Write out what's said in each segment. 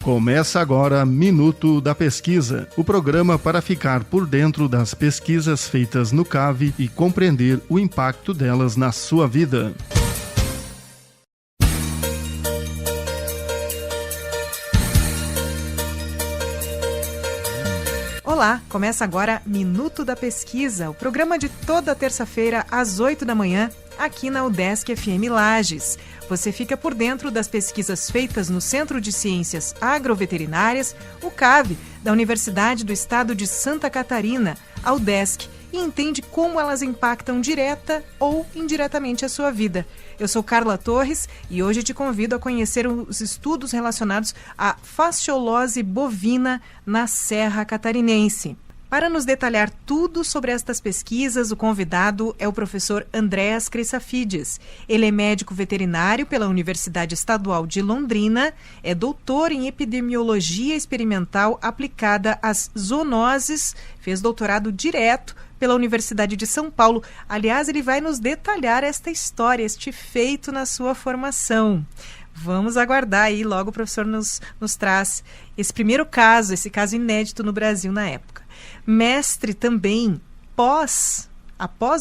Começa agora Minuto da Pesquisa, o programa para ficar por dentro das pesquisas feitas no CAV e compreender o impacto delas na sua vida. Olá, começa agora Minuto da Pesquisa, o programa de toda terça-feira às 8 da manhã, aqui na UDESC FM Lages. Você fica por dentro das pesquisas feitas no Centro de Ciências Agroveterinárias, o CAV, da Universidade do Estado de Santa Catarina, a UDESC, e entende como elas impactam direta ou indiretamente a sua vida. Eu sou Carla Torres e hoje te convido a conhecer os estudos relacionados à fasciolose bovina na Serra Catarinense. Para nos detalhar tudo sobre estas pesquisas, o convidado é o professor Andreas Crissafides. Ele é médico veterinário pela Universidade Estadual de Londrina, é doutor em epidemiologia experimental aplicada às zoonoses, fez doutorado direto pela Universidade de São Paulo. Aliás, ele vai nos detalhar esta história, este feito na sua formação. Vamos aguardar aí, logo o professor nos traz esse primeiro caso, esse caso inédito no Brasil na época. Mestre também, após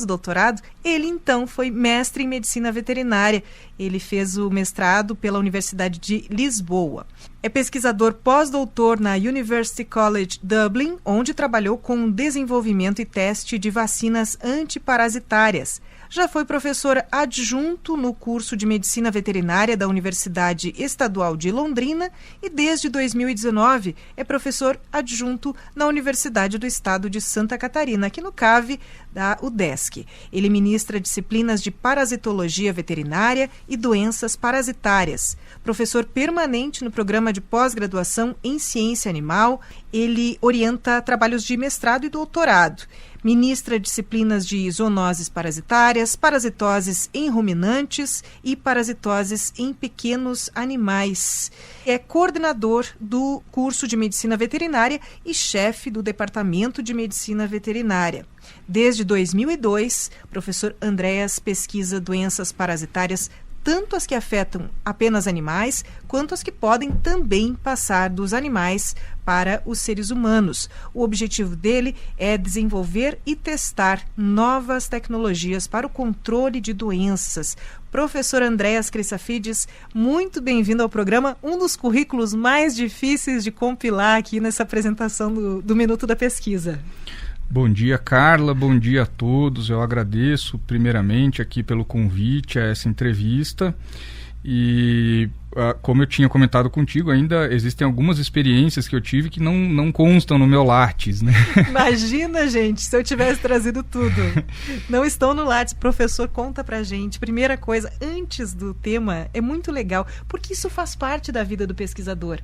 o doutorado, ele então foi mestre em medicina veterinária. Ele fez o mestrado pela Universidade de Lisboa. É pesquisador pós-doutor na University College Dublin, onde trabalhou com desenvolvimento e teste de vacinas antiparasitárias. Já foi professor adjunto no curso de Medicina Veterinária da Universidade Estadual de Londrina e desde 2019 é professor adjunto na Universidade do Estado de Santa Catarina, aqui no CAV da UDESC. Ele ministra disciplinas de parasitologia veterinária e doenças parasitárias. Professor permanente no programa de pós-graduação em ciência animal, ele orienta trabalhos de mestrado e doutorado. Ministra disciplinas de zoonoses parasitárias, parasitoses em ruminantes e parasitoses em pequenos animais. É coordenador do curso de medicina veterinária e chefe do departamento de medicina veterinária. Desde 2002, professor Andreas pesquisa doenças parasitárias, tanto as que afetam apenas animais, quanto as que podem também passar dos animais para os seres humanos. O objetivo dele é desenvolver e testar novas tecnologias para o controle de doenças. Professor Andreas Crissafides, muito bem-vindo ao programa, um dos currículos mais difíceis de compilar aqui nessa apresentação do Minuto da Pesquisa. Bom dia, Carla, bom dia a todos. Eu agradeço primeiramente aqui pelo convite a essa entrevista e como eu tinha comentado contigo, ainda existem algumas experiências que eu tive que não constam no meu Lattes, né? Imagina, gente, se eu tivesse trazido tudo. Não estão no Lattes. Professor, conta pra gente. Primeira coisa, antes do tema, é muito legal, porque isso faz parte da vida do pesquisador.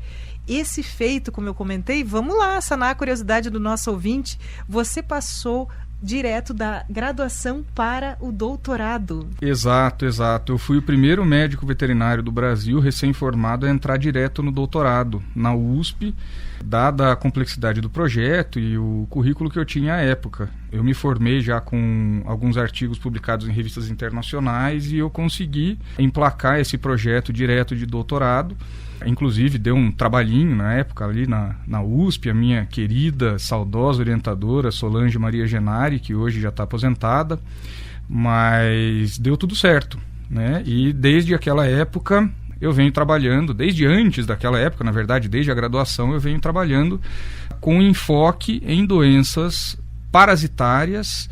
Esse feito, como eu comentei, vamos lá, sanar a curiosidade do nosso ouvinte. Você passou direto da graduação para o doutorado. Exato. Eu fui o primeiro médico veterinário do Brasil, recém-formado, a entrar direto no doutorado, na USP, dada a complexidade do projeto e o currículo que eu tinha à época. Eu me formei já com alguns artigos publicados em revistas internacionais e eu consegui emplacar esse projeto direto de doutorado. Inclusive deu um trabalhinho na época ali na USP, a minha querida, saudosa orientadora Solange Maria Genari, que hoje já está aposentada, mas deu tudo certo, né? E desde aquela época eu venho trabalhando, desde antes daquela época, na verdade, desde a graduação, eu venho trabalhando com enfoque em doenças parasitárias,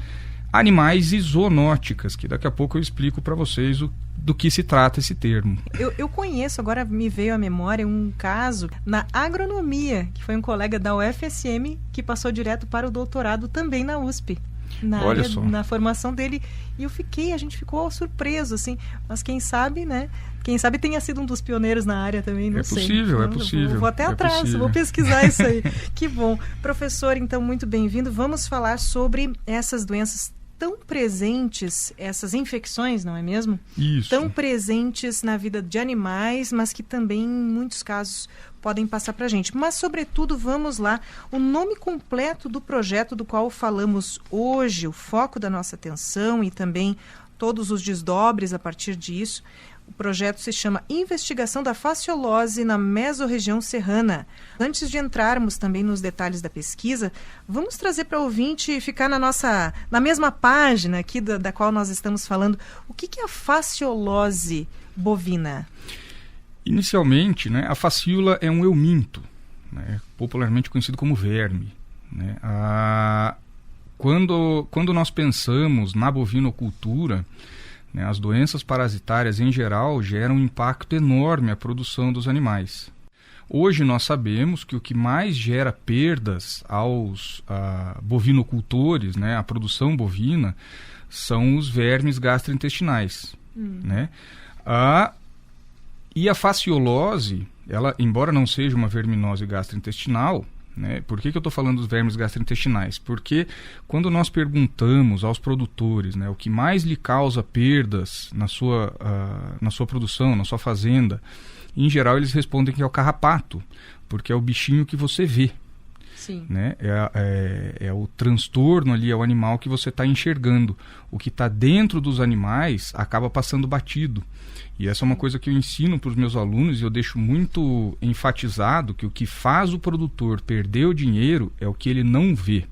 animais e zoonóticas, que daqui a pouco eu explico para vocês do que se trata esse termo. Eu conheço, agora me veio à memória um caso na agronomia, que foi um colega da UFSM que passou direto para o doutorado também na USP. Na formação dele, e a gente ficou surpreso, assim, mas quem sabe, né? Quem sabe tenha sido um dos pioneiros na área também, não sei. É possível. Vou até atrás, vou pesquisar isso aí. Que bom. Professor, então, muito bem-vindo. Vamos falar sobre essas doenças tão presentes, essas infecções, não é mesmo? Isso. Tão presentes na vida de animais, mas que também, em muitos casos, podem passar para a gente. Mas, sobretudo, vamos lá, o nome completo do projeto do qual falamos hoje, o foco da nossa atenção e também todos os desdobres a partir disso. O projeto se chama Investigação da Fasciolose na Mesorregião Serrana. Antes de entrarmos também nos detalhes da pesquisa, vamos trazer para o ouvinte ficar na mesma página aqui da qual nós estamos falando. O que é a fasciolose bovina? Inicialmente, né, a fascíola é um euminto, né, popularmente conhecido como verme. Né? Quando nós pensamos na bovinocultura, né, as doenças parasitárias em geral geram um impacto enorme à produção dos animais. Hoje nós sabemos que o que mais gera perdas aos bovinocultores, né, a produção bovina, são os vermes gastrointestinais. Né? E a fasciolose, ela, embora não seja uma verminose gastrointestinal, né, por que eu estou falando dos vermes gastrointestinais? Porque quando nós perguntamos aos produtores, né, o que mais lhe causa perdas na sua produção, na sua fazenda, em geral eles respondem que é o carrapato, porque é o bichinho que você vê. Sim. Né? É o transtorno ali, é o animal que você está enxergando. O que está dentro dos animais acaba passando batido. E essa é uma coisa que eu ensino para os meus alunos e eu deixo muito enfatizado que o que faz o produtor perder o dinheiro é o que ele não vê.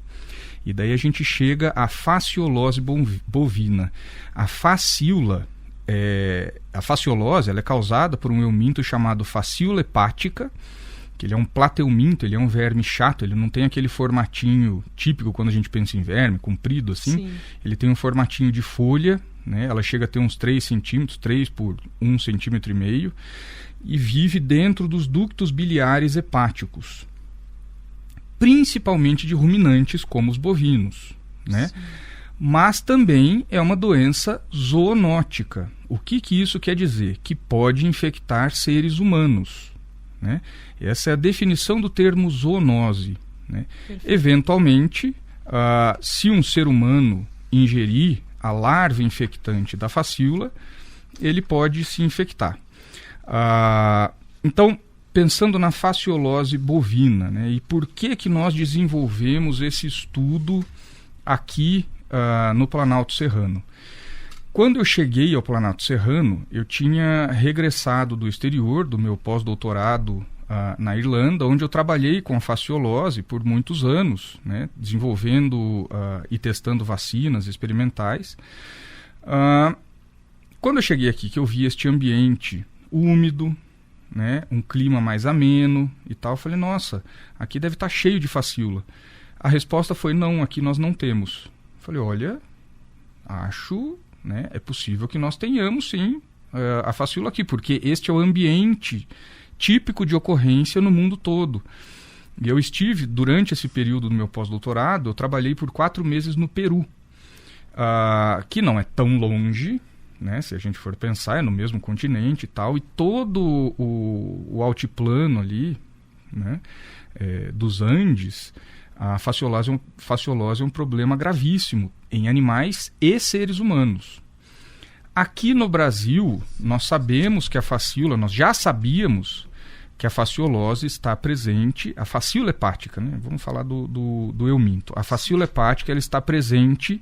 E daí a gente chega à fasciolose bovina. A fascíola, a fasciolose, ela é causada por um euminto chamado fascíola hepática, que ele é um plateuminto, ele é um verme chato, ele não tem aquele formatinho típico quando a gente pensa em verme, comprido assim. Sim. Ele tem um formatinho de folha, né? Ela chega a ter uns 3 centímetros, 3 por 1,5 centímetro, e vive dentro dos ductos biliares hepáticos, principalmente de ruminantes como os bovinos. Né? Mas também é uma doença zoonótica. O que isso quer dizer? Que pode infectar seres humanos. Né? Essa é a definição do termo zoonose. Né? Eventualmente, se um ser humano ingerir a larva infectante da fascíola, ele pode se infectar. Então, pensando na fasciolose bovina, né, e por que nós desenvolvemos esse estudo aqui no Planalto Serrano? Quando eu cheguei ao Planalto Serrano, eu tinha regressado do exterior, do meu pós-doutorado na Irlanda, onde eu trabalhei com a fasciolose por muitos anos, né, desenvolvendo e testando vacinas experimentais. Quando eu cheguei aqui, que eu vi este ambiente úmido, né, um clima mais ameno e tal, eu falei, nossa, aqui deve estar cheio de fascíola. A resposta foi, não, aqui nós não temos. Eu falei, olha, acho, né, é possível que nós tenhamos sim a fascíola aqui, porque este é o ambiente típico de ocorrência no mundo todo. E eu estive, durante esse período do meu pós-doutorado, eu trabalhei por 4 meses no Peru, que não é tão longe, né, se a gente for pensar, é no mesmo continente e tal, e todo o altiplano ali, né, dos Andes, a fasciolose é um problema gravíssimo em animais e seres humanos. Aqui no Brasil, nós sabemos que a fascíola, nós já sabíamos que a fasciolose está presente, a fascíola hepática, né? Vamos falar do euminto. A fascíola hepática ela está presente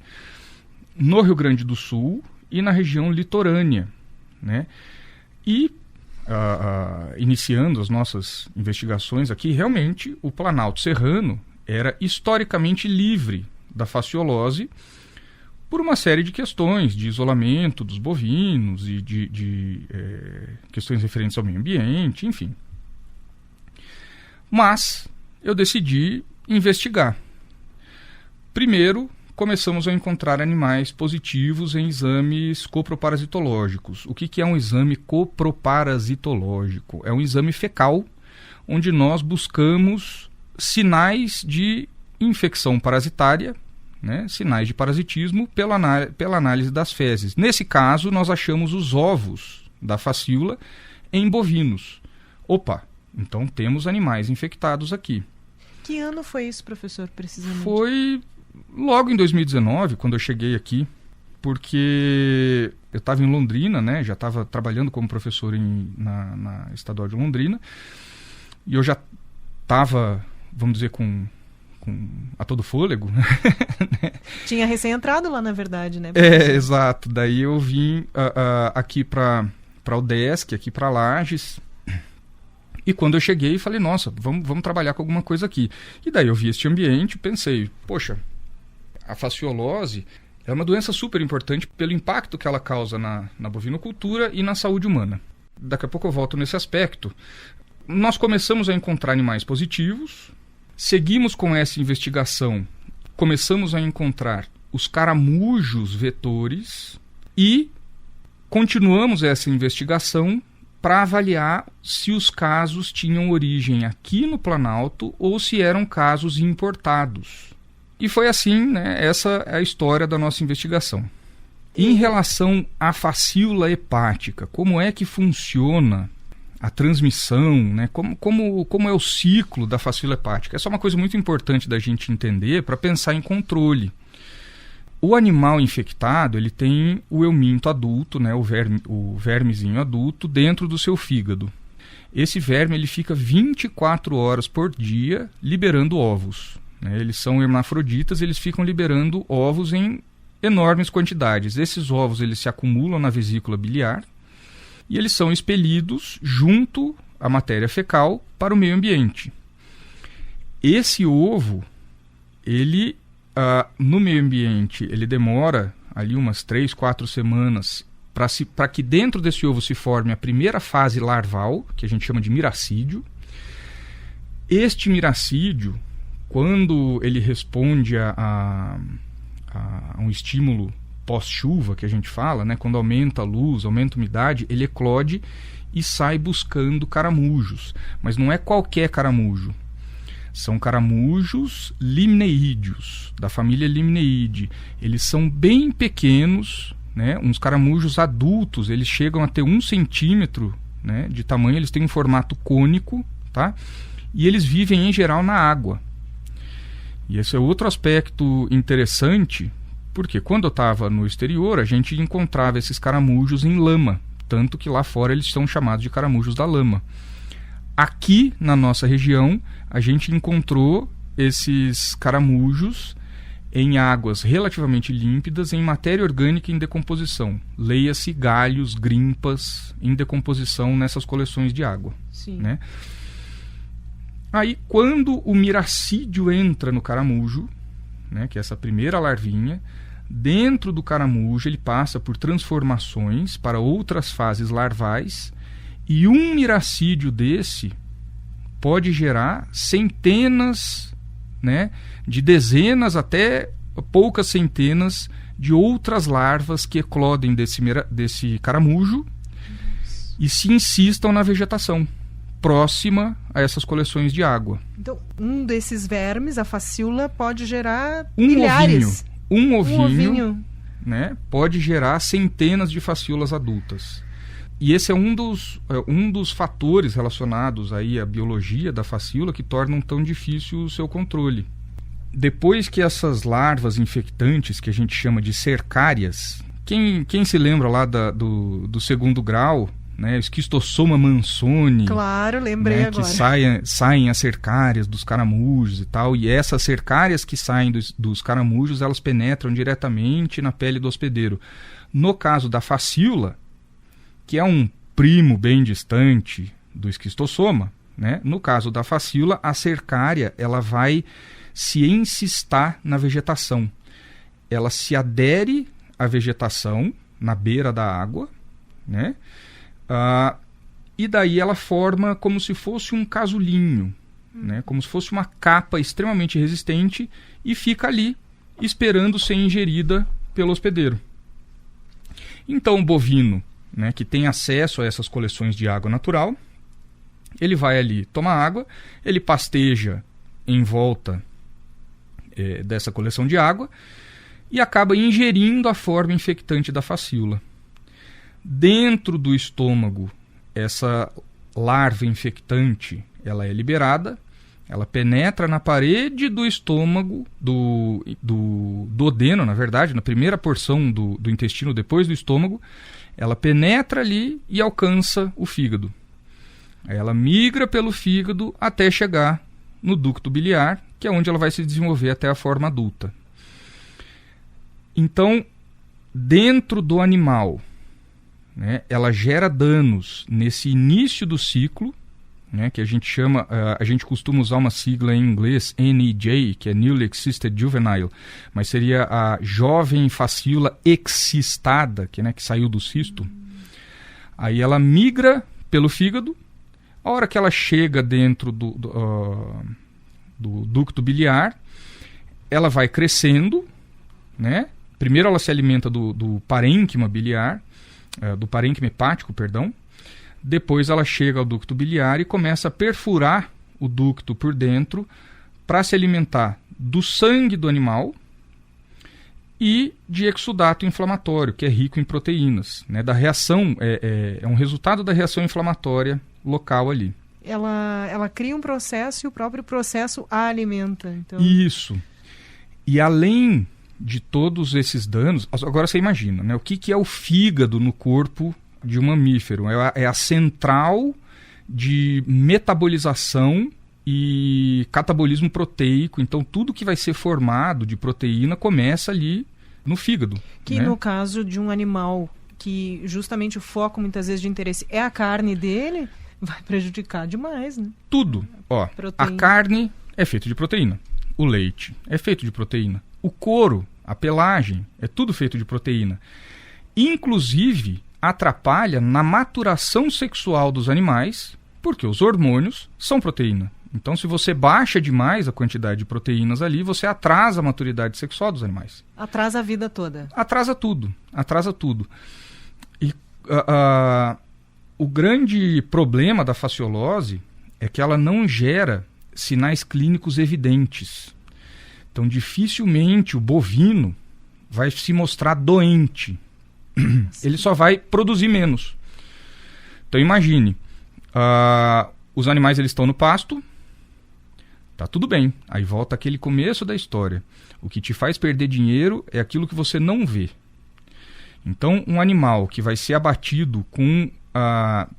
no Rio Grande do Sul e na região litorânea. Né? E, iniciando as nossas investigações aqui, realmente o Planalto Serrano era historicamente livre da fasciolose por uma série de questões de isolamento dos bovinos e de questões referentes ao meio ambiente, enfim. Mas eu decidi investigar. Primeiro, começamos a encontrar animais positivos em exames coproparasitológicos. O que é um exame coproparasitológico? É um exame fecal, onde nós buscamos sinais de infecção parasitária, né, sinais de parasitismo pela análise das fezes. Nesse caso, nós achamos os ovos da fascíola em bovinos. Opa, então temos animais infectados aqui. Que ano foi isso, professor, precisamente? Foi logo em 2019, quando eu cheguei aqui, porque eu estava em Londrina, né, já estava trabalhando como professor na Estadual de Londrina, e eu já estava, vamos dizer, a todo fôlego. Tinha recém-entrado lá, na verdade, né? Exato. Daí eu vim aqui para para o UDESC, aqui para Lages. E quando eu cheguei, falei, nossa, vamos trabalhar com alguma coisa aqui. E daí eu vi este ambiente e pensei, poxa, a fasciolose é uma doença super importante pelo impacto que ela causa na bovinocultura e na saúde humana. Daqui a pouco eu volto nesse aspecto. Nós começamos a encontrar animais positivos, seguimos com essa investigação, começamos a encontrar os caramujos vetores e continuamos essa investigação para avaliar se os casos tinham origem aqui no Planalto ou se eram casos importados. E foi assim, né, essa é a história da nossa investigação. Em relação à facíola hepática, como é que funciona a transmissão, né, como é o ciclo da facíola hepática? Essa é uma coisa muito importante da gente entender para pensar em controle. O animal infectado, ele tem o euminto adulto, né, o vermezinho adulto, dentro do seu fígado. Esse verme ele fica 24 horas por dia liberando ovos. Né? Eles são hermafroditas, eles ficam liberando ovos em enormes quantidades. Esses ovos eles se acumulam na vesícula biliar e eles são expelidos junto à matéria fecal para o meio ambiente. Esse ovo, ele no meio ambiente, ele demora ali umas 3, 4 semanas para que dentro desse ovo se forme a primeira fase larval, que a gente chama de miracídio. Este miracídio, quando ele responde a um estímulo pós-chuva, que a gente fala, né, quando aumenta a luz, aumenta a umidade, ele eclode e sai buscando caramujos. Mas não é qualquer caramujo. São caramujos limneídeos, da família Limneidae. Eles são bem pequenos, né? Uns caramujos adultos, eles chegam a ter 1 centímetro, né, de tamanho, eles têm um formato cônico, tá? E eles vivem em geral na água. E esse é outro aspecto interessante, porque quando eu estava no exterior, a gente encontrava esses caramujos em lama, tanto que lá fora eles são chamados de caramujos da lama. Aqui na nossa região, a gente encontrou esses caramujos em águas relativamente límpidas, em matéria orgânica em decomposição. Leia-se galhos, grimpas em decomposição nessas coleções de água. Sim. Né? Aí, quando o miracídio entra no caramujo, né, que é essa primeira larvinha, dentro do caramujo ele passa por transformações para outras fases larvais. E um miracídio desse pode gerar centenas, né, de dezenas até poucas centenas de outras larvas que eclodem desse caramujo e se insistam na vegetação próxima a essas coleções de água. Então, um desses vermes, a facíola, pode gerar milhares. Um ovinho, né, pode gerar centenas de facíolas adultas. E esse é um dos fatores relacionados aí à biologia da facíola que tornam tão difícil o seu controle. Depois que essas larvas infectantes, que a gente chama de cercárias, quem se lembra lá do segundo grau, né, Esquistossoma mansoni. Claro, lembrei, né, agora. Que saem as cercárias dos caramujos e tal, e essas cercárias que saem dos caramujos, elas penetram diretamente na pele do hospedeiro. No caso da facíola, que é um primo bem distante do esquistossoma, né? No caso da facíola, a cercária ela vai se encistar na vegetação. Ela se adere à vegetação na beira da água, né? E daí ela forma como se fosse um casulinho, né? Como se fosse uma capa extremamente resistente e fica ali esperando ser ingerida pelo hospedeiro. Então o bovino, né, que tem acesso a essas coleções de água natural, ele vai ali tomar água, ele pasteja em volta dessa coleção de água e acaba ingerindo a forma infectante da facíola. Dentro do estômago, essa larva infectante ela é liberada, ela penetra na parede do estômago, do duodeno, na verdade, na primeira porção do intestino depois do estômago. Ela penetra ali e alcança o fígado. Aí ela migra pelo fígado até chegar no ducto biliar, que é onde ela vai se desenvolver até a forma adulta. Então, dentro do animal, né, ela gera danos nesse início do ciclo, né, que a gente chama, a gente costuma usar uma sigla em inglês, NEJ, que é Newly Excisted Juvenile, mas seria a jovem facíola excistada, que, né, que saiu do cisto. Aí ela migra pelo fígado, a hora que ela chega dentro do ducto biliar, ela vai crescendo, né? Primeiro ela se alimenta do parênquima biliar, do parênquima hepático, perdão. Depois ela chega ao ducto biliar e começa a perfurar o ducto por dentro para se alimentar do sangue do animal e de exudato inflamatório, que é rico em proteínas, né? Da reação, é um resultado da reação inflamatória local ali. Ela cria um processo e o próprio processo a alimenta. Então... Isso. E além de todos esses danos, agora você imagina, né? O que é o fígado no corpo de um mamífero? É a central de metabolização e catabolismo proteico. Então tudo que vai ser formado de proteína começa ali no fígado. Que, né? No caso de um animal que justamente o foco muitas vezes de interesse é a carne dele, vai prejudicar demais, né? Tudo. Ó, a carne é feita de proteína. O leite é feito de proteína. O couro, a pelagem, é tudo feito de proteína. Inclusive, atrapalha na maturação sexual dos animais, porque os hormônios são proteína. Então, se você baixa demais a quantidade de proteínas ali, você atrasa a maturidade sexual dos animais. Atrasa a vida toda. Atrasa tudo. E o grande problema da fasciolose é que ela não gera sinais clínicos evidentes. Então, dificilmente o bovino vai se mostrar doente. Ele só vai produzir menos. Então, imagine, os animais eles estão no pasto, tá tudo bem. Aí volta aquele começo da história. O que te faz perder dinheiro é aquilo que você não vê. Então, um animal que vai ser abatido com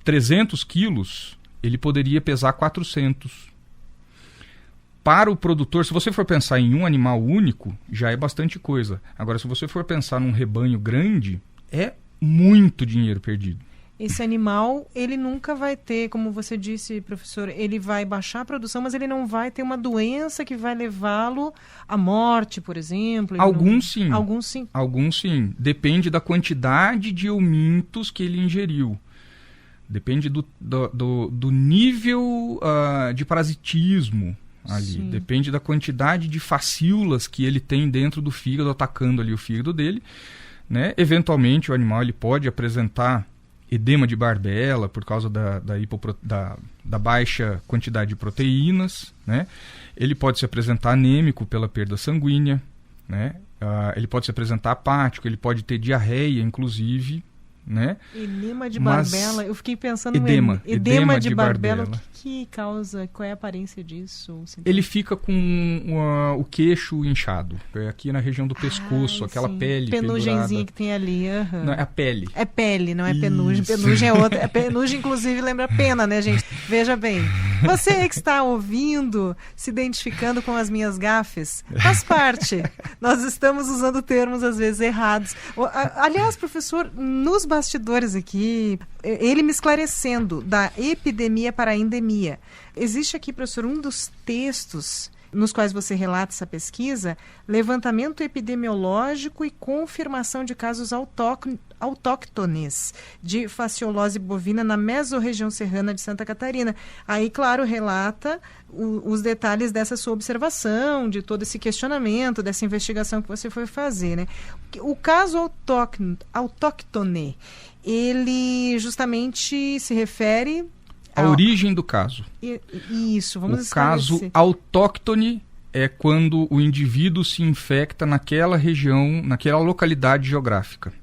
300 quilos, ele poderia pesar 400. Para o produtor, se você for pensar em um animal único, já é bastante coisa. Agora, se você for pensar num rebanho grande, é muito dinheiro perdido. Esse animal, ele nunca vai ter, como você disse, professor, ele vai baixar a produção, mas ele não vai ter uma doença que vai levá-lo à morte, por exemplo. Sim. Alguns sim. Depende da quantidade de eumintos que ele ingeriu. Depende do nível de parasitismo ali. Sim. Depende da quantidade de facíolas que ele tem dentro do fígado, atacando ali o fígado dele. Né? Eventualmente, o animal ele pode apresentar edema de Barbella por causa da baixa quantidade de proteínas, né? Ele pode se apresentar anêmico pela perda sanguínea, né? Ele pode se apresentar apático, ele pode ter diarreia, inclusive, né? Edema de Barbella, eu fiquei pensando edema de Barbella. O que causa? Qual é a aparência disso? Ele fica com o queixo inchado, aqui na região do pescoço, aquela pele penugenzinha que tem ali. Uhum. Não, é a pele. É pele, não é penugem. Penugem é outra. Penugem, inclusive, lembra pena, né, gente? Veja bem. Você que está ouvindo, se identificando com as minhas gafes, faz parte. Nós estamos usando termos, às vezes, errados. Aliás, professor, nos bastidores aqui, ele me esclarecendo da epidemia para a endemia. Existe aqui, professor, um dos textos nos quais você relata essa pesquisa, levantamento epidemiológico e confirmação de casos autóctones de fasciolose bovina na mesorregião serrana de Santa Catarina. Aí, claro, relata os detalhes dessa sua observação, de todo esse questionamento, dessa investigação que você foi fazer, né? O caso autóctone, ele justamente se refere... A origem do caso. Isso, vamos esclarecer. O caso autóctone é quando o indivíduo se infecta naquela região, naquela localidade geográfica.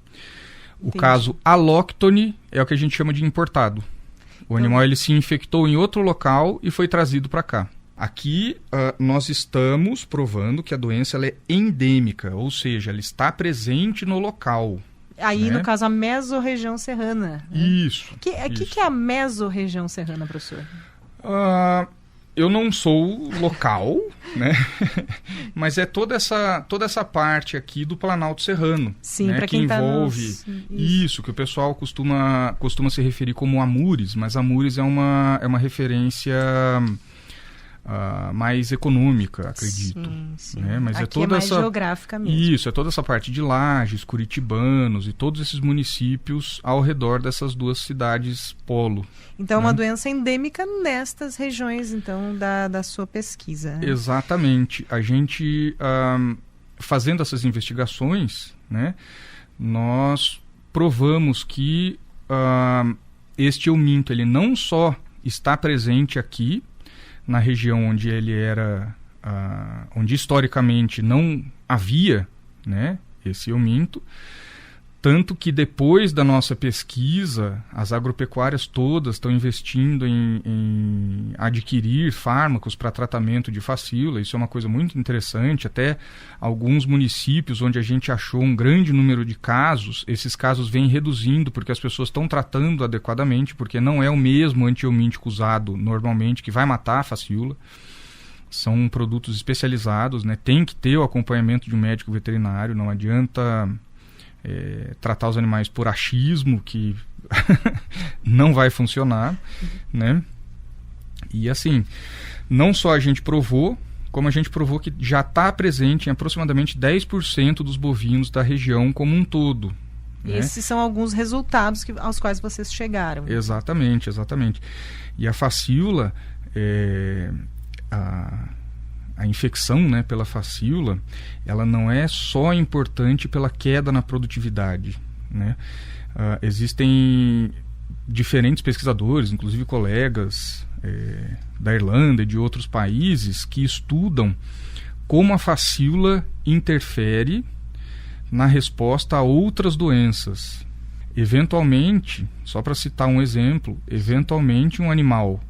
O caso alóctone é o que a gente chama de importado. O animal ele se infectou em outro local e foi trazido para cá. Aqui nós estamos provando que a doença ela é endêmica, ou seja, ela está presente no local. Aí, no caso, a mesorregião serrana. Isso. O que é a mesorregião serrana, professor? Eu não sou local, né? Mas é toda essa parte aqui do Planalto Serrano. Sim, né? Para que quem envolve tá isso, que o pessoal costuma se referir como Amures, mas Amures é uma referência mais econômica, acredito. Sim. Né? Mas aqui é toda mais geográfica mesmo. Isso, é toda essa parte de Lages, Curitibanos e todos esses municípios ao redor dessas duas cidades polo. Então é uma doença endêmica nestas regiões, então, da sua pesquisa. Né? Exatamente. A gente, fazendo essas investigações, né, nós provamos que este euminto, ele não só está presente aqui, na região onde ele era, onde historicamente não havia, né, esse euminto, tanto que depois da nossa pesquisa, as agropecuárias todas estão investindo em adquirir fármacos para tratamento de facíola. Isso é uma coisa muito interessante. Até alguns municípios onde a gente achou um grande número de casos, esses casos vêm reduzindo porque as pessoas estão tratando adequadamente, porque não é o mesmo antihelmíntico usado normalmente que vai matar a facíola. São produtos especializados, né? Tem que ter o acompanhamento de um médico veterinário, não adianta tratar os animais por achismo, que não vai funcionar, né? E assim, não só a gente provou, como a gente provou que já está presente em aproximadamente 10% dos bovinos da região como um todo. Né? Esses são alguns resultados aos quais vocês chegaram. Exatamente. E a facíola, a infecção, né, pela facíola, ela não é só importante pela queda na produtividade, né? Existem diferentes pesquisadores, inclusive colegas da Irlanda e de outros países, que estudam como a facíola interfere na resposta a outras doenças. Eventualmente, só para citar um exemplo, eventualmente um animal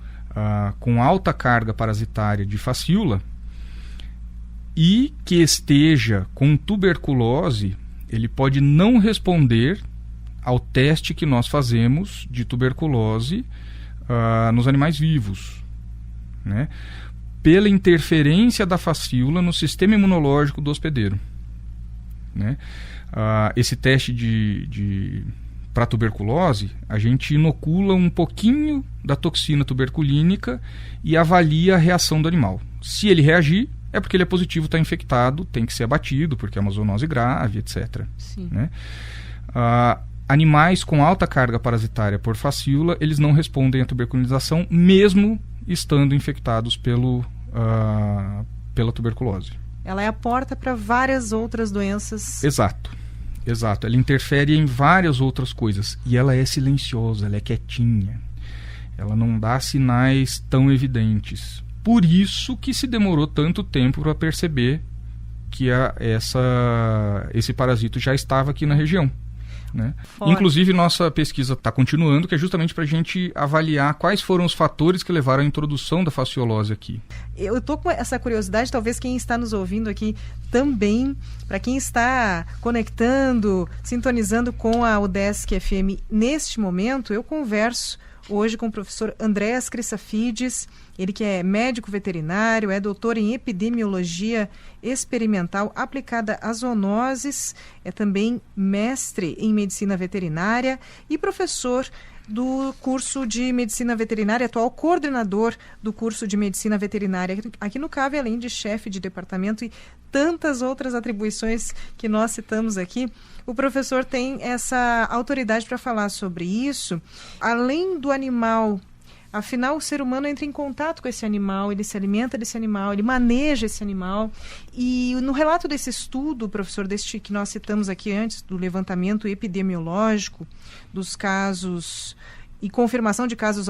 com alta carga parasitária de facíola e que esteja com tuberculose, ele pode não responder ao teste que nós fazemos de tuberculose nos animais vivos, né? Pela interferência da facíola no sistema imunológico do hospedeiro, né? Esse teste para tuberculose, a gente inocula um pouquinho da toxina tuberculínica e avalia a reação do animal. Se ele reagir, é porque ele é positivo, está infectado, tem que ser abatido, porque é uma zoonose grave, etc. Né? Animais com alta carga parasitária por facíola, eles não respondem à tuberculinização, mesmo estando infectados pela tuberculose. Ela é a porta para várias outras doenças. Exato. Ela interfere em várias outras coisas. E ela é silenciosa, ela é quietinha. Ela não dá sinais tão evidentes. Por isso que se demorou tanto tempo para perceber que esse parasito já estava aqui na região. Né? Inclusive, nossa pesquisa está continuando, que é justamente para a gente avaliar quais foram os fatores que levaram à introdução da fasciolose aqui. Eu estou com essa curiosidade, talvez quem está nos ouvindo aqui também, para quem está conectando, sintonizando com a UDESC FM neste momento, eu converso hoje com o professor Andreas Crissafides, ele que é médico veterinário, é doutor em epidemiologia experimental aplicada a zoonoses, é também mestre em medicina veterinária e professor do curso de medicina veterinária, atual coordenador do curso de medicina veterinária aqui no CAV, além de chefe de departamento e tantas outras atribuições que nós citamos aqui. O professor tem essa autoridade para falar sobre isso. Além do animal, afinal, o ser humano entra em contato com esse animal, ele se alimenta desse animal, ele maneja esse animal. E no relato desse estudo, professor, deste que nós citamos aqui antes, do levantamento epidemiológico dos casos e confirmação de casos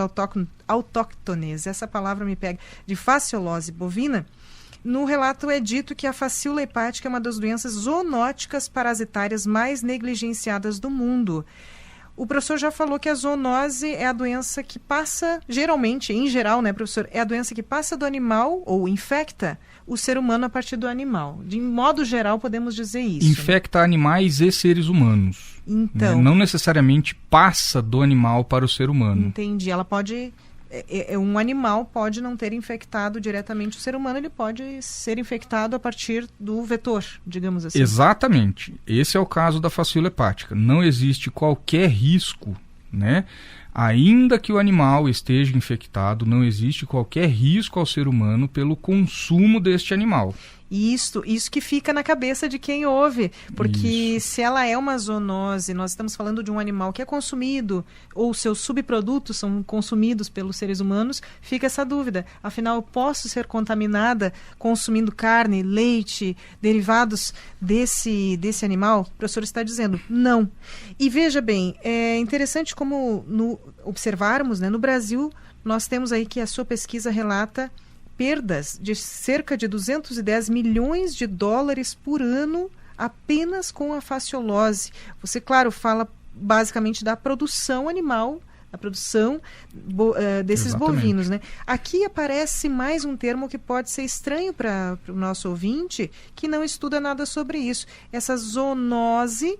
autóctones, essa palavra me pega, de fasciolose bovina, no relato é dito que a facíola hepática é uma das doenças zoonóticas parasitárias mais negligenciadas do mundo. O professor já falou que a zoonose é a doença que passa, geralmente, em geral, né, professor, é a doença que passa do animal ou infecta o ser humano a partir do animal. De modo geral, podemos dizer isso. Infecta, né? Animais e seres humanos. Então. Né? Não necessariamente passa do animal para o ser humano. Entendi. Ela pode um animal pode não ter infectado diretamente o ser humano, ele pode ser infectado a partir do vetor, digamos assim. Exatamente. Esse é o caso da fascíola hepática. Não existe qualquer risco, né? Ainda que o animal esteja infectado, não existe qualquer risco ao ser humano pelo consumo deste animal. Isso que fica na cabeça de quem ouve, porque se ela é uma zoonose, nós estamos falando de um animal que é consumido, ou seus subprodutos são consumidos pelos seres humanos, fica essa dúvida. Afinal, eu posso ser contaminada consumindo carne, leite, derivados desse animal? O professor está dizendo não. E veja bem, é interessante como observarmos, né, no Brasil, nós temos aí que a sua pesquisa relata perdas de cerca de 210 milhões de dólares por ano apenas com a fasciolose. Você, claro, fala basicamente da produção animal, da produção desses bovinos, né? Aqui aparece mais um termo que pode ser estranho para o nosso ouvinte, que não estuda nada sobre isso. Essa zoonose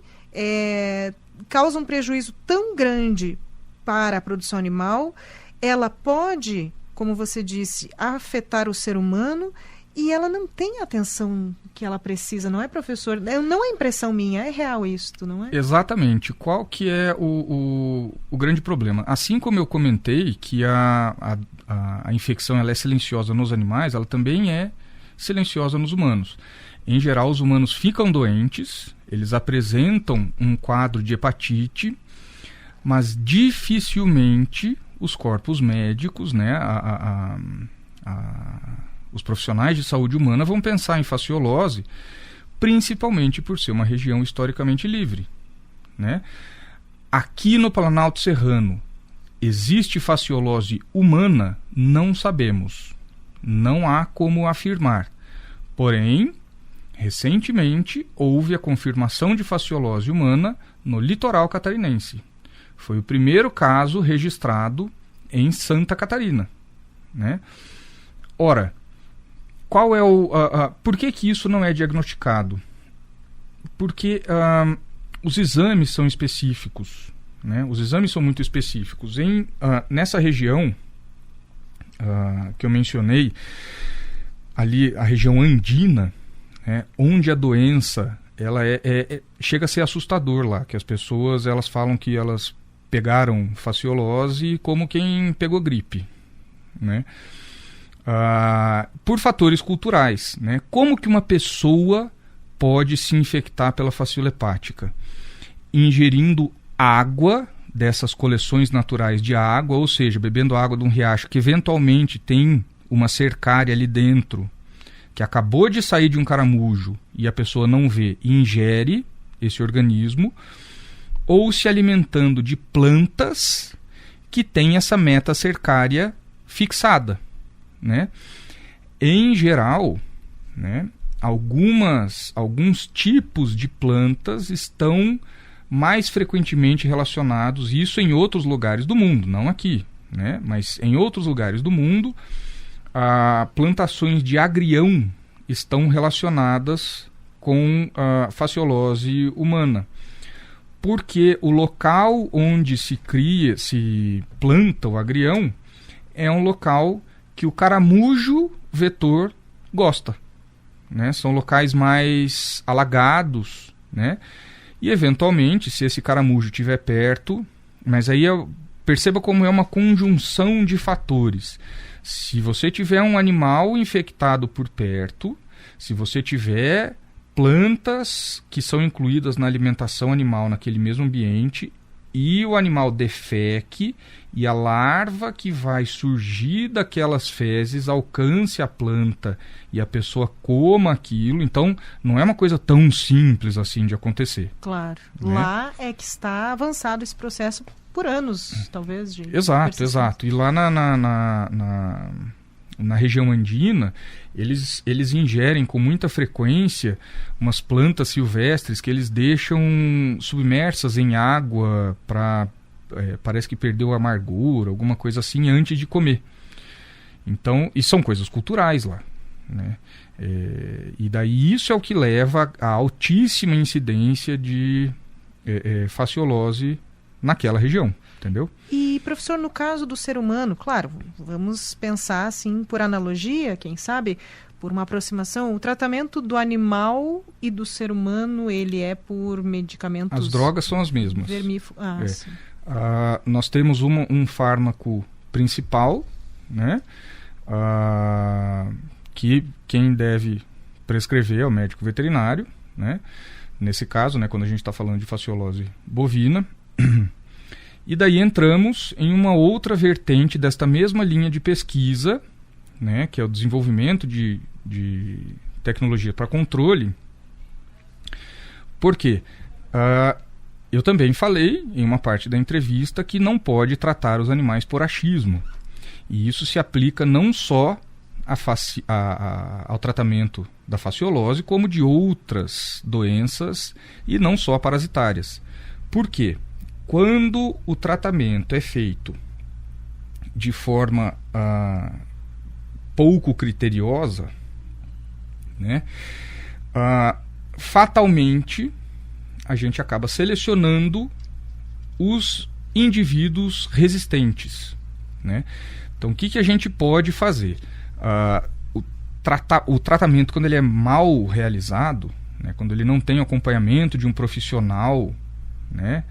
causa um prejuízo tão grande para a produção animal, ela pode, como você disse, afetar o ser humano e ela não tem a atenção que ela precisa, não é, professor? Não é impressão minha, é real isso, não é? Exatamente. Qual que é o grande problema? Assim como eu comentei que a infecção ela é silenciosa nos animais, ela também é silenciosa nos humanos. Em geral, os humanos ficam doentes, eles apresentam um quadro de hepatite, mas dificilmente os corpos médicos, né, os profissionais de saúde humana vão pensar em fasciolose, principalmente por ser uma região historicamente livre, né? Aqui no Planalto Serrano, existe fasciolose humana? Não sabemos. Não há como afirmar. Porém, recentemente, houve a confirmação de fasciolose humana no litoral catarinense. Foi o primeiro caso registrado em Santa Catarina, né? Ora, qual é por que isso não é diagnosticado? Porque os exames são específicos, né? Os exames são muito específicos. Nessa região que eu mencionei, ali a região andina, né, onde a doença ela chega a ser assustador lá, que as pessoas elas falam que elas pegaram fasciolose como quem pegou gripe, né? Por fatores culturais, né? Como que uma pessoa pode se infectar pela fascíola hepática? Ingerindo água dessas coleções naturais de água, ou seja, bebendo água de um riacho que eventualmente tem uma cercária ali dentro, que acabou de sair de um caramujo e a pessoa não vê e ingere esse organismo, ou se alimentando de plantas que têm essa metacercária fixada, né? Em geral, né, alguns tipos de plantas estão mais frequentemente relacionados, isso em outros lugares do mundo, não aqui, né, mas em outros lugares do mundo, plantações de agrião estão relacionadas com a fasciolose humana. Porque o local onde se planta o agrião é um local que o caramujo vetor gosta, né? São locais mais alagados, né? E eventualmente, se esse caramujo estiver perto, mas aí perceba como é uma conjunção de fatores. Se você tiver um animal infectado por perto, se você tiver plantas que são incluídas na alimentação animal naquele mesmo ambiente e o animal defeque e a larva que vai surgir daquelas fezes alcance a planta e a pessoa coma aquilo, então não é uma coisa tão simples assim de acontecer. Claro. Né? Lá é que está avançado esse processo por anos, talvez. Exato. E lá na região andina, eles ingerem com muita frequência umas plantas silvestres que eles deixam submersas em água para parece que perdeu a amargura, alguma coisa assim, antes de comer. Então, e são coisas culturais lá, né? E daí isso é o que leva à altíssima incidência de fasciolose naquela região, entendeu? E, professor, no caso do ser humano, claro, vamos pensar assim por analogia, quem sabe, por uma aproximação, o tratamento do animal e do ser humano, ele é por medicamentos... As drogas são as mesmas. Sim. Nós temos um fármaco principal, né? Que quem deve prescrever é o médico veterinário, né? Nesse caso, né, quando a gente está falando de fasciolose bovina. E daí entramos em uma outra vertente desta mesma linha de pesquisa, né, que é o desenvolvimento de tecnologia para controle. Por quê? Eu também falei em uma parte da entrevista que não pode tratar os animais por achismo. E isso se aplica não só ao tratamento da fasciolose, como de outras doenças e não só parasitárias. Por quê? Quando o tratamento é feito de forma pouco criteriosa, né, fatalmente a gente acaba selecionando os indivíduos resistentes, né? Então, o que a gente pode fazer? O tratamento, quando ele é mal realizado, né, quando ele não tem acompanhamento de um profissional, né,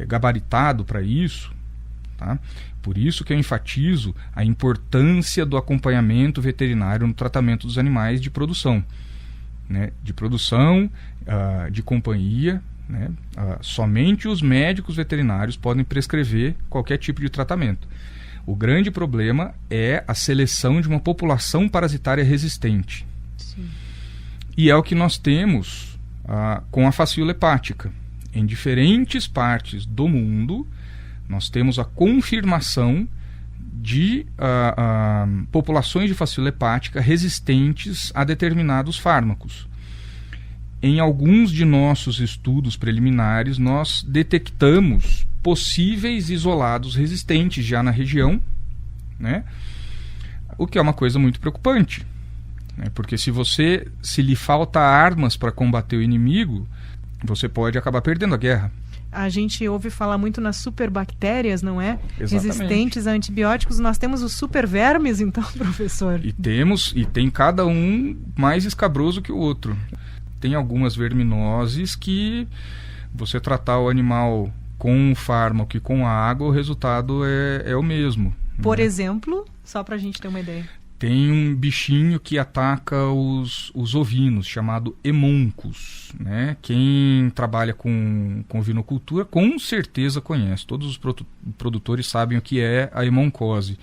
gabaritado para isso, tá? Por isso que eu enfatizo a importância do acompanhamento veterinário no tratamento dos animais de produção, né? De produção, de companhia, né? Somente os médicos veterinários podem prescrever qualquer tipo de tratamento. O grande problema é a seleção de uma população parasitária resistente. Sim. E é o que nós temos com a fascíola hepática. Em diferentes partes do mundo, nós temos a confirmação de populações de fascíola hepática resistentes a determinados fármacos. Em alguns de nossos estudos preliminares, nós detectamos possíveis isolados resistentes já na região, né? O que é uma coisa muito preocupante, né? Porque se lhe falta armas para combater o inimigo, você pode acabar perdendo a guerra. A gente ouve falar muito nas superbactérias, não é? Exatamente. Resistentes a antibióticos. Nós temos os supervermes, então, professor? E tem cada um mais escabroso que o outro. Tem algumas verminoses que você tratar o animal com um fármaco e com água, o resultado é o mesmo. Por né? exemplo, só para a gente ter uma ideia. Tem um bichinho que ataca os ovinos, chamado hemoncus, né? Quem trabalha com ovinocultura com certeza conhece. Todos os produtores sabem o que é a hemoncose.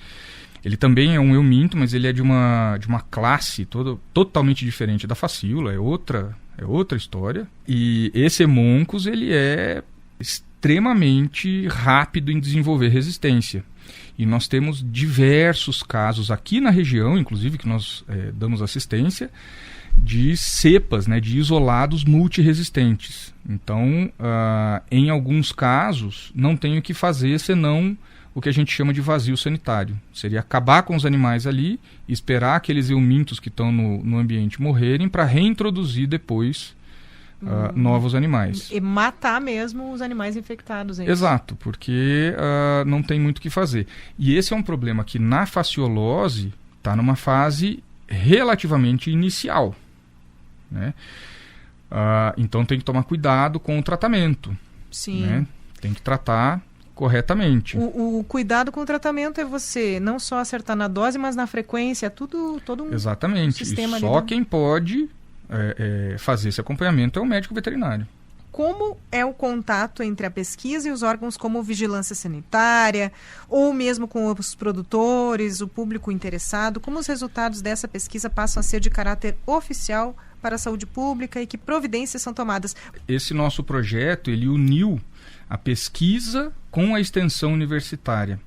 Ele também é um euminto, mas ele é de uma classe totalmente diferente da fascíola, é outra história. E esse hemoncus, ele é extremamente rápido em desenvolver resistência. E nós temos diversos casos aqui na região, inclusive, que nós damos assistência, de cepas, né, de isolados multiresistentes. Então, em alguns casos, não tem o que fazer senão o que a gente chama de vazio sanitário. Seria acabar com os animais ali, esperar aqueles eumintos que estão no ambiente morrerem para reintroduzir depois novos animais. E matar mesmo os animais infectados. Exato, porque não tem muito o que fazer. E esse é um problema que na fasciolose está numa fase relativamente inicial, né? Então tem que tomar cuidado com o tratamento. Sim. Né? Tem que tratar corretamente. O cuidado com o tratamento é você não só acertar na dose, mas na frequência, todo um Exatamente. sistema. E só quem pode fazer esse acompanhamento é o médico veterinário. Como é o contato entre a pesquisa e os órgãos como vigilância sanitária, ou mesmo com os produtores, o público interessado? Como os resultados dessa pesquisa passam a ser de caráter oficial para a saúde pública e que providências são tomadas? Esse nosso projeto, ele uniu a pesquisa com a extensão universitária.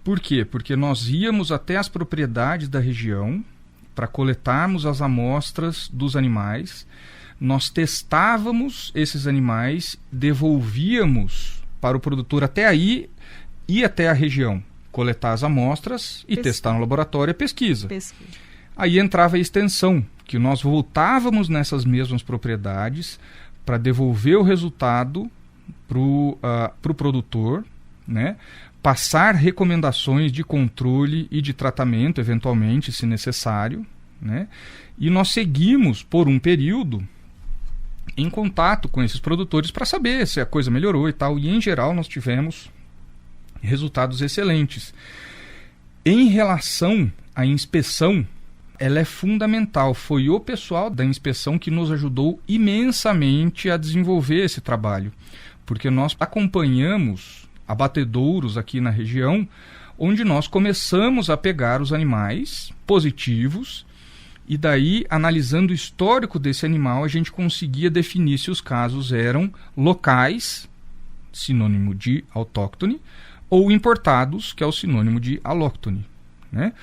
Por quê? Porque nós íamos até as propriedades da região para coletarmos as amostras dos animais, nós testávamos esses animais, devolvíamos para o produtor até aí, ir até a região, coletar as amostras e testar no laboratório a pesquisa. Aí entrava a extensão, que nós voltávamos nessas mesmas propriedades para devolver o resultado pro produtor, né? Passar recomendações de controle e de tratamento, eventualmente, se necessário, né? E nós seguimos por um período em contato com esses produtores para saber se a coisa melhorou e tal. E, em geral, nós tivemos resultados excelentes. Em relação à inspeção, ela é fundamental. Foi o pessoal da inspeção que nos ajudou imensamente a desenvolver esse trabalho, porque nós acompanhamos abatedouros aqui na região, onde nós começamos a pegar os animais positivos e daí, analisando o histórico desse animal, a gente conseguia definir se os casos eram locais, sinônimo de autóctone, ou importados, que é o sinônimo de alóctone, né?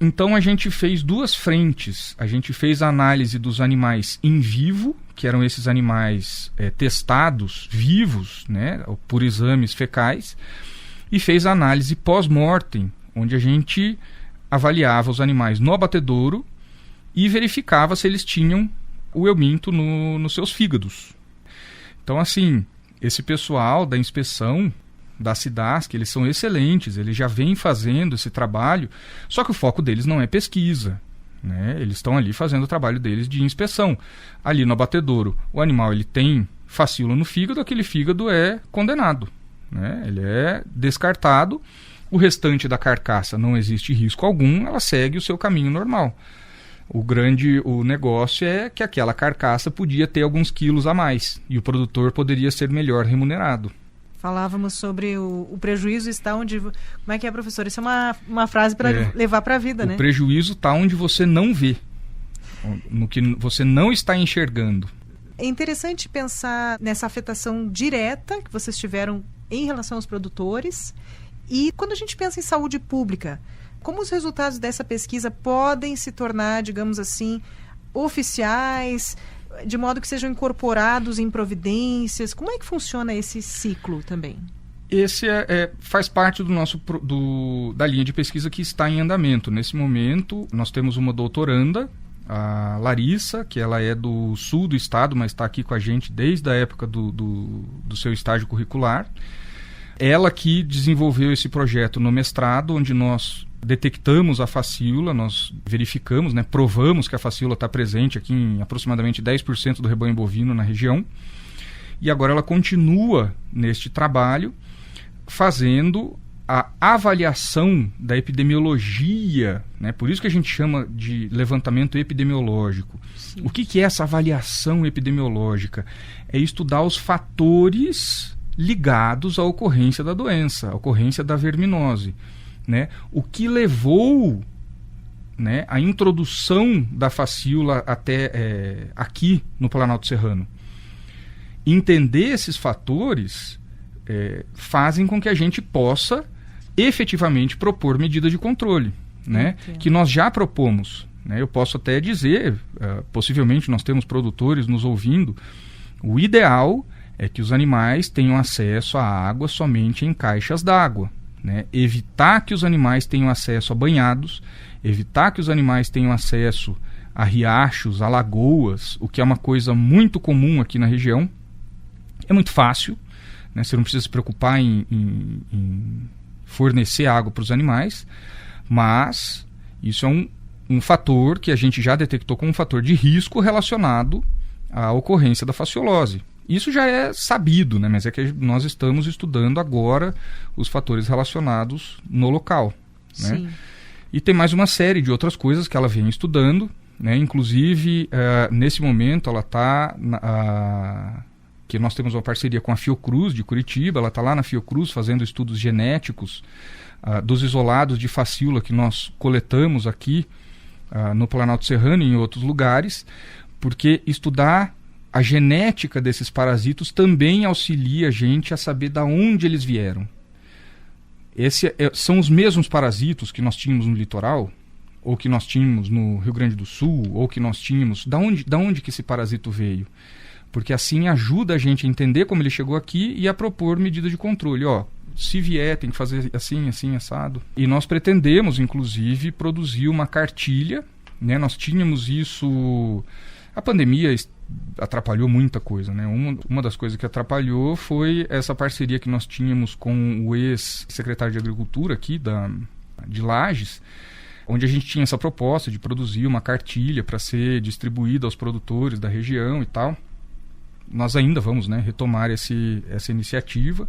Então a gente fez duas frentes. A gente fez a análise dos animais em vivo, que eram esses animais testados vivos, né, por exames fecais, e fez a análise pós-mortem, onde a gente avaliava os animais no abatedouro e verificava se eles tinham o euminto nos seus fígados. Então, assim, esse pessoal da inspeção da SIDASC, eles são excelentes, eles já vêm fazendo esse trabalho, só que o foco deles não é pesquisa, né? Eles estão ali fazendo o trabalho deles de inspeção. Ali no abatedouro, o animal ele tem fascículo no fígado, aquele fígado é condenado, né? Ele é descartado, o restante da carcaça não existe risco algum, ela segue o seu caminho normal. O negócio é que aquela carcaça podia ter alguns quilos a mais e o produtor poderia ser melhor remunerado. Falávamos sobre o prejuízo está onde... Como é que é, professor? Isso é uma frase para levar para a vida, né? O prejuízo está onde você não vê, no que você não está enxergando. É interessante pensar nessa afetação direta que vocês tiveram em relação aos produtores. E quando a gente pensa em saúde pública, como os resultados dessa pesquisa podem se tornar, digamos assim, oficiais, de modo que sejam incorporados em providências? Como é que funciona esse ciclo também? Esse faz parte da linha de pesquisa que está em andamento. Nesse momento, nós temos uma doutoranda, a Larissa, que ela é do sul do estado, mas está aqui com a gente desde a época do seu estágio curricular. Ela que desenvolveu esse projeto no mestrado, onde nós detectamos a fascícula, nós verificamos, né, provamos que a fascícula está presente aqui em aproximadamente 10% do rebanho bovino na região. E agora ela continua neste trabalho, fazendo a avaliação da epidemiologia, né? Por isso que a gente chama de levantamento epidemiológico. Sim. O que é essa avaliação epidemiológica? É estudar os fatores ligados à ocorrência da doença, à ocorrência da verminose, né? O que levou, né, a introdução da fascícula até aqui no Planalto Serrano. Entender esses fatores fazem com que a gente possa efetivamente propor medidas de controle, né? Que nós já propomos, né? Eu posso até dizer, possivelmente nós temos produtores nos ouvindo, o ideal é que os animais tenham acesso à água somente em caixas d'água, né? Evitar que os animais tenham acesso a banhados, evitar que os animais tenham acesso a riachos, a lagoas, o que é uma coisa muito comum aqui na região. É muito fácil, né? Você não precisa se preocupar em fornecer água para os animais, mas isso é um fator que a gente já detectou como um fator de risco relacionado à ocorrência da fasciolose. Isso já é sabido, né? Mas é que nós estamos estudando agora os fatores relacionados no local, né? Sim. E tem mais uma série de outras coisas que ela vem estudando, né? Inclusive, nesse momento, ela está... que nós temos uma parceria com a Fiocruz de Curitiba, ela está lá na Fiocruz fazendo estudos genéticos dos isolados de fascícula que nós coletamos aqui no Planalto Serrano e em outros lugares, porque estudar a genética desses parasitos também auxilia a gente a saber de onde eles vieram. São os mesmos parasitos que nós tínhamos no litoral, ou que nós tínhamos no Rio Grande do Sul, ou que nós tínhamos... Da onde que esse parasito veio? Porque assim ajuda a gente a entender como ele chegou aqui e a propor medidas de controle. Se vier, tem que fazer assim, assim, assado. E nós pretendemos, inclusive, produzir uma cartilha, né? Nós tínhamos isso... A pandemia atrapalhou muita coisa, né? Uma das coisas que atrapalhou foi essa parceria que nós tínhamos com o ex-secretário de Agricultura aqui de Lages, onde a gente tinha essa proposta de produzir uma cartilha para ser distribuída aos produtores da região e tal. Nós ainda vamos, né, retomar essa iniciativa,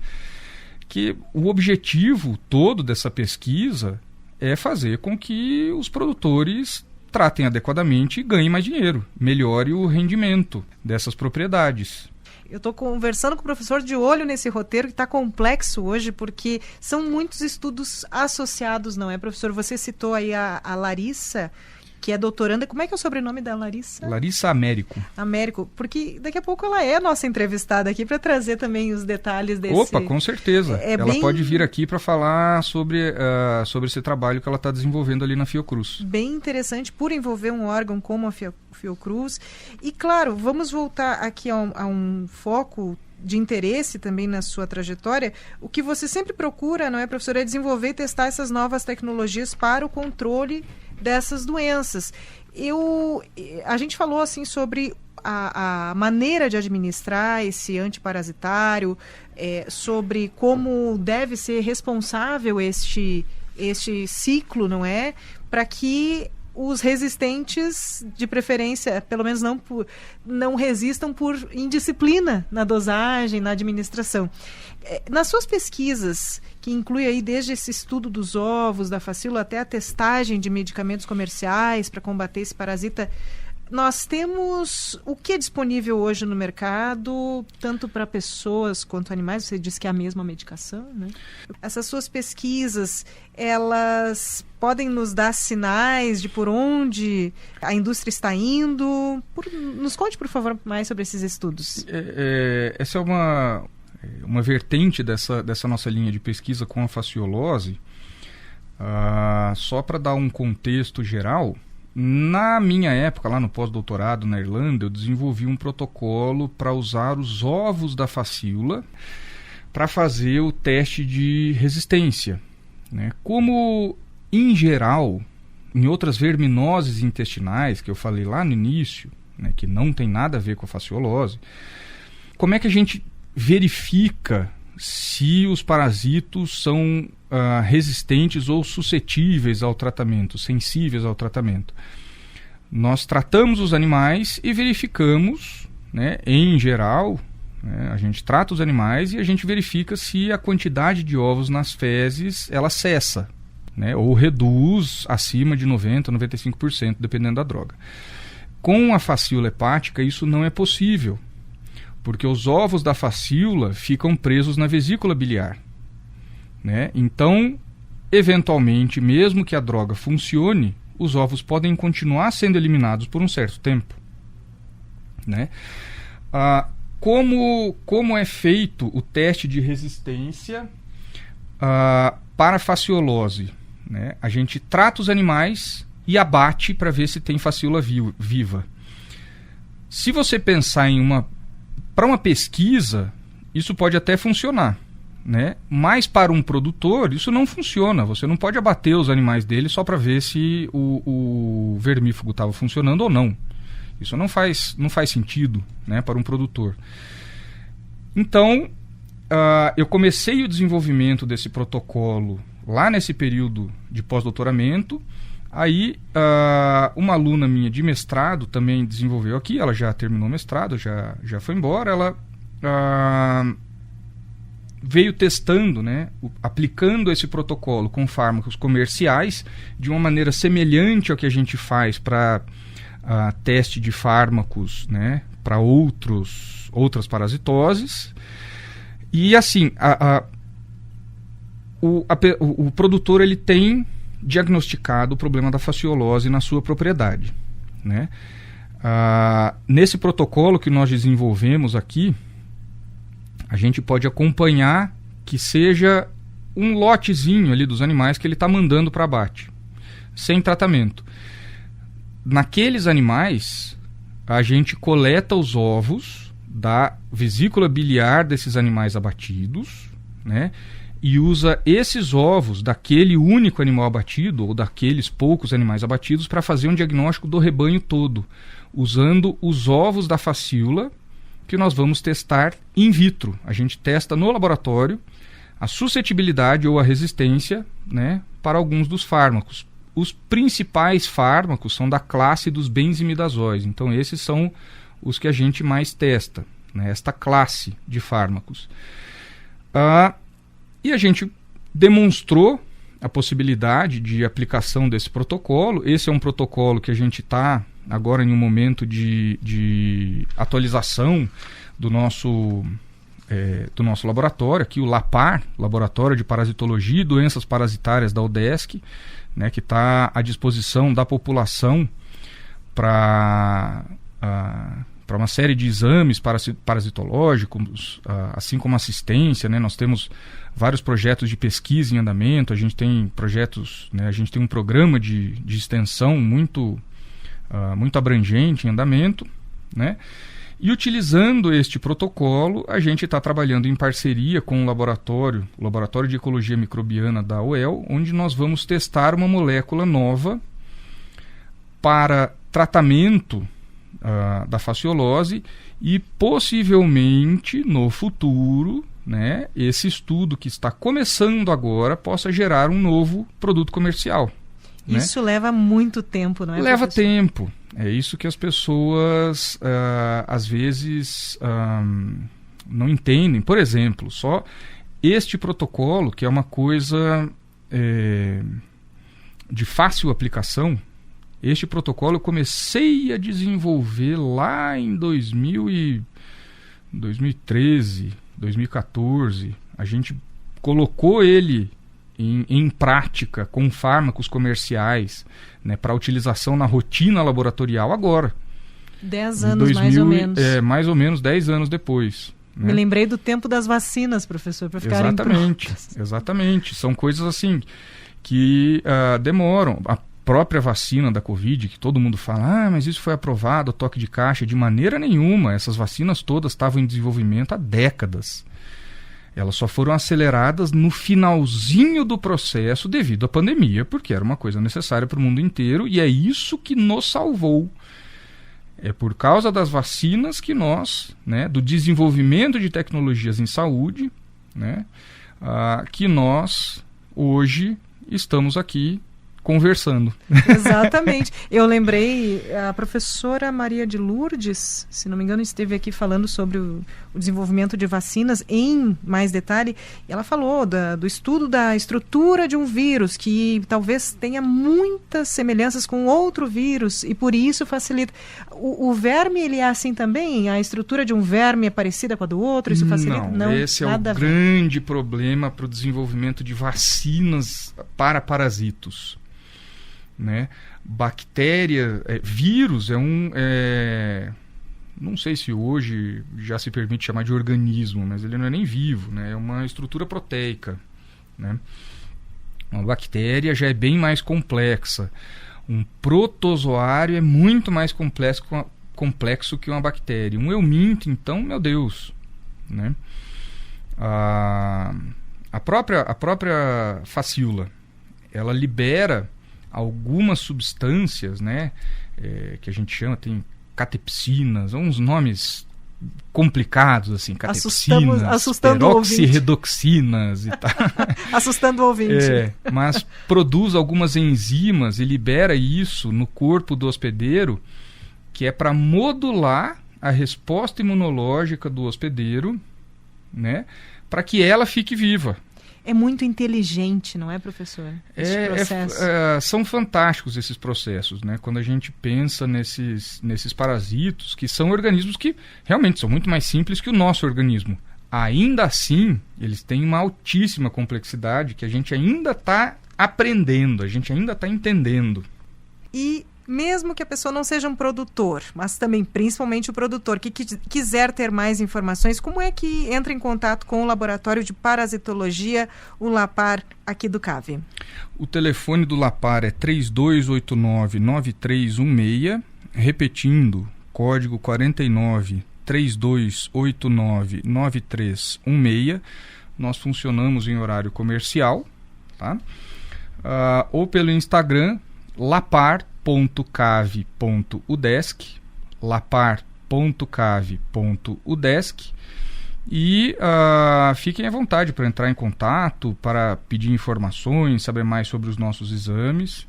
que o objetivo todo dessa pesquisa é fazer com que os produtores tratem adequadamente e ganhem mais dinheiro, melhore o rendimento dessas propriedades. Eu estou conversando com o professor de olho nesse roteiro que está complexo hoje, porque são muitos estudos associados, não é, professor? Você citou aí a Larissa, que é doutoranda. Como é que é o sobrenome da Larissa? Larissa Américo. Américo, porque daqui a pouco ela é nossa entrevistada aqui para trazer também os detalhes desse... Opa, com certeza. Ela pode vir aqui para falar sobre esse trabalho que ela está desenvolvendo ali na Fiocruz. Bem interessante, por envolver um órgão como a Fiocruz. E, claro, vamos voltar aqui a um foco de interesse também na sua trajetória. O que você sempre procura, não é, professor, é desenvolver e testar essas novas tecnologias para o controle dessas doenças. A gente falou assim sobre a maneira de administrar esse antiparasitário, sobre como deve ser responsável este ciclo, não é? Para que os resistentes, de preferência, pelo menos não resistam por indisciplina na dosagem, na administração. Nas suas pesquisas, que inclui aí desde esse estudo dos ovos, da facíola, até a testagem de medicamentos comerciais para combater esse parasita, nós temos o que é disponível hoje no mercado, tanto para pessoas quanto animais? Você disse que é a mesma medicação, né? Essas suas pesquisas, elas podem nos dar sinais de por onde a indústria está indo? Nos conte, por favor, mais sobre esses estudos. Essa é uma vertente dessa nossa linha de pesquisa com a fasciolose. Só para dar um contexto geral, na minha época, lá no pós-doutorado na Irlanda, eu desenvolvi um protocolo para usar os ovos da facíola para fazer o teste de resistência, né? Como, em geral, em outras verminoses intestinais, que eu falei lá no início, né, que não tem nada a ver com a fasciolose, como é que a gente verifica se os parasitos são resistentes ou suscetíveis ao tratamento, sensíveis ao tratamento? Nós tratamos os animais e verificamos, né, em geral, né, a gente trata os animais e a gente verifica se a quantidade de ovos nas fezes ela cessa, né, ou reduz acima de 90%, 95%, dependendo da droga. Com a facíola hepática isso não é possível, porque os ovos da facíola ficam presos na vesícula biliar, né? Então, eventualmente, mesmo que a droga funcione, os ovos podem continuar sendo eliminados por um certo tempo, né? Como é feito o teste de resistência para a fasciolose, né? A gente trata os animais e abate para ver se tem facíola viva. Se você pensar para uma pesquisa, isso pode até funcionar, né? Mas para um produtor, isso não funciona. Você não pode abater os animais dele só para ver se o vermífugo estava funcionando ou não. Isso não faz sentido, né, para um produtor. Então, eu comecei o desenvolvimento desse protocolo lá nesse período de pós-doutoramento. Aí, uma aluna minha de mestrado também desenvolveu aqui, ela já terminou o mestrado, já foi embora, ela veio testando, né, aplicando esse protocolo com fármacos comerciais de uma maneira semelhante ao que a gente faz para teste de fármacos, né, para outras parasitoses. E assim, o produtor ele tem diagnosticado o problema da fasciolose na sua propriedade, né? Nesse protocolo que nós desenvolvemos aqui, a gente pode acompanhar que seja um lotezinho ali dos animais que ele está mandando para abate, sem tratamento. Naqueles animais, a gente coleta os ovos da vesícula biliar desses animais abatidos, né? e usa esses ovos daquele único animal abatido ou daqueles poucos animais abatidos para fazer um diagnóstico do rebanho todo, usando os ovos da facíola que nós vamos testar in vitro. A gente testa no laboratório a suscetibilidade ou a resistência, né, para alguns dos fármacos. Os principais fármacos são da classe dos benzimidazóis, então esses são os que a gente mais testa, né, esta classe de fármacos. E a gente demonstrou a possibilidade de aplicação desse protocolo. Esse é um protocolo que a gente está agora em um momento de atualização do nosso laboratório, aqui o LAPAR, Laboratório de Parasitologia e Doenças Parasitárias da UDESC, né, que está à disposição da população para uma série de exames parasitológicos, assim como assistência, né? Nós temos vários projetos de pesquisa em andamento, a gente tem projetos, né? A gente tem um programa de extensão muito abrangente em andamento, né? E utilizando este protocolo, a gente está trabalhando em parceria com o Laboratório de Ecologia Microbiana da UEL, onde nós vamos testar uma molécula nova para tratamento da fasciolose e possivelmente no futuro, né, esse estudo que está começando agora possa gerar um novo produto comercial. Isso, né? Leva muito tempo, não é? Leva tempo. É isso que as pessoas às vezes não entendem. Por exemplo, só este protocolo, que é uma coisa de fácil aplicação. Este protocolo eu comecei a desenvolver lá em 2013, 2014. A gente colocou ele em prática com fármacos comerciais, né, para utilização na rotina laboratorial agora. 10 anos mais ou menos. Mais ou menos 10 anos depois. Né? Me lembrei do tempo das vacinas, professor, para ficarem prontas. Exatamente. São coisas assim que demoram. A própria vacina da Covid, que todo mundo fala, mas isso foi aprovado, toque de caixa. De maneira nenhuma. Essas vacinas todas estavam em desenvolvimento há décadas. Elas só foram aceleradas no finalzinho do processo devido à pandemia, porque era uma coisa necessária para o mundo inteiro, e é isso que nos salvou. É por causa das vacinas que nós, né, do desenvolvimento de tecnologias em saúde, né, que nós hoje estamos aqui conversando. Exatamente. Eu lembrei, a professora Maria de Lourdes, se não me engano, esteve aqui falando sobre o desenvolvimento de vacinas em mais detalhe. Ela falou do estudo da estrutura de um vírus, que talvez tenha muitas semelhanças com outro vírus e por isso facilita. O verme, ele é assim também? A estrutura de um verme é parecida com a do outro? Isso facilita? Não, esse é o grande problema para o desenvolvimento de vacinas para parasitos. Né? Bactéria, vírus não sei se hoje já se permite chamar de organismo, mas ele não é nem vivo, né? É uma estrutura proteica, né? Uma bactéria já é bem mais complexa. Um protozoário é muito mais complexo que uma bactéria. Um euminto, então, meu Deus, né? A própria facíola, ela libera algumas substâncias, né, que a gente chama, tem catepsinas, uns nomes complicados, assim, catepsinas, peroxirredoxinas e tal. Assustando o ouvinte. Mas produz algumas enzimas e libera isso no corpo do hospedeiro, que é para modular a resposta imunológica do hospedeiro, né, para que ela fique viva. É muito inteligente, não é, professor? Esse processo. São fantásticos esses processos, né? Quando a gente pensa nesses parasitos, que são organismos que realmente são muito mais simples que o nosso organismo. Ainda assim, eles têm uma altíssima complexidade que a gente ainda está aprendendo, a gente ainda está entendendo. E mesmo que a pessoa não seja um produtor, mas também principalmente o produtor que quiser ter mais informações, como é que entra em contato com o Laboratório de Parasitologia, o LAPAR, aqui do CAV? O telefone do LAPAR é 3289-9316, repetindo, código 49 3289-9316. nós funcionamos em horário comercial, tá? Ou pelo Instagram, lapar.cave.udesc, lapar.cave.udesc, e fiquem à vontade para entrar em contato, para pedir informações, saber mais sobre os nossos exames,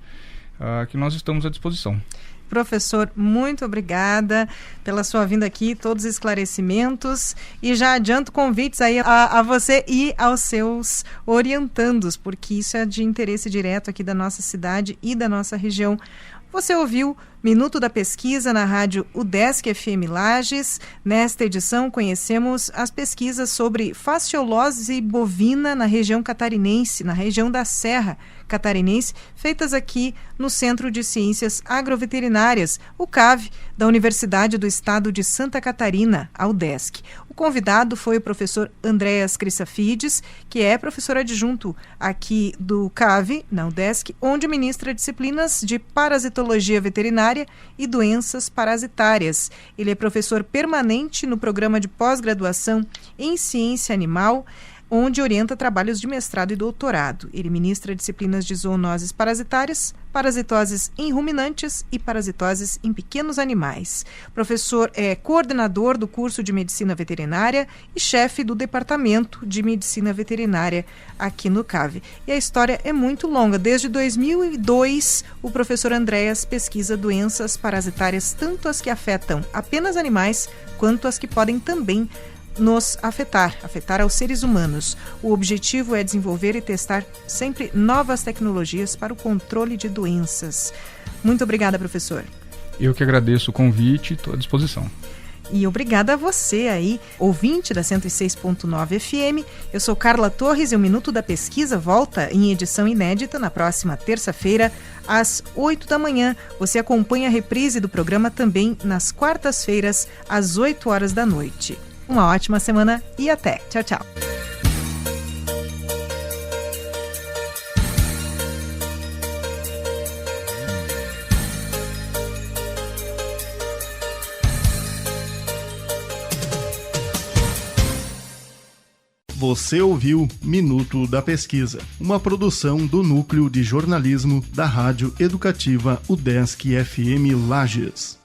que nós estamos à disposição. Professor, muito obrigada pela sua vinda aqui, todos os esclarecimentos, e já adianto convites aí a você e aos seus orientandos, porque isso é de interesse direto aqui da nossa cidade e da nossa região. Você ouviu Minuto da Pesquisa na rádio UDESC FM Lages. Nesta edição conhecemos as pesquisas sobre fasciolose bovina na região catarinense, na região da Serra Catarinense, feitas aqui no Centro de Ciências Agroveterinárias, o CAV, da Universidade do Estado de Santa Catarina, a UDESC. O convidado foi o professor Andréas Crissafides, que é professor adjunto aqui do CAV, na UDESC, onde ministra disciplinas de parasitologia veterinária e doenças parasitárias. Ele é professor permanente no programa de pós-graduação em ciência animal, onde orienta trabalhos de mestrado e doutorado. Ele ministra disciplinas de zoonoses parasitárias, parasitoses em ruminantes e parasitoses em pequenos animais. Professor é coordenador do curso de Medicina Veterinária e chefe do Departamento de Medicina Veterinária aqui no CAV. E a história é muito longa. Desde 2002, o professor Andréas pesquisa doenças parasitárias, tanto as que afetam apenas animais, quanto as que podem também nos afetar aos seres humanos. O objetivo é desenvolver e testar sempre novas tecnologias para o controle de doenças. Muito obrigada, professor. Eu que agradeço o convite, estou à disposição. E obrigada a você aí, ouvinte da 106.9 FM. Eu sou Carla Torres e o Minuto da Pesquisa volta em edição inédita na próxima terça-feira, às 8 da manhã. Você acompanha a reprise do programa também nas quartas-feiras, às 8 horas da noite. Uma ótima semana e até. Tchau, tchau. Você ouviu Minuto da Pesquisa, uma produção do Núcleo de Jornalismo da Rádio Educativa UDESC FM Lages.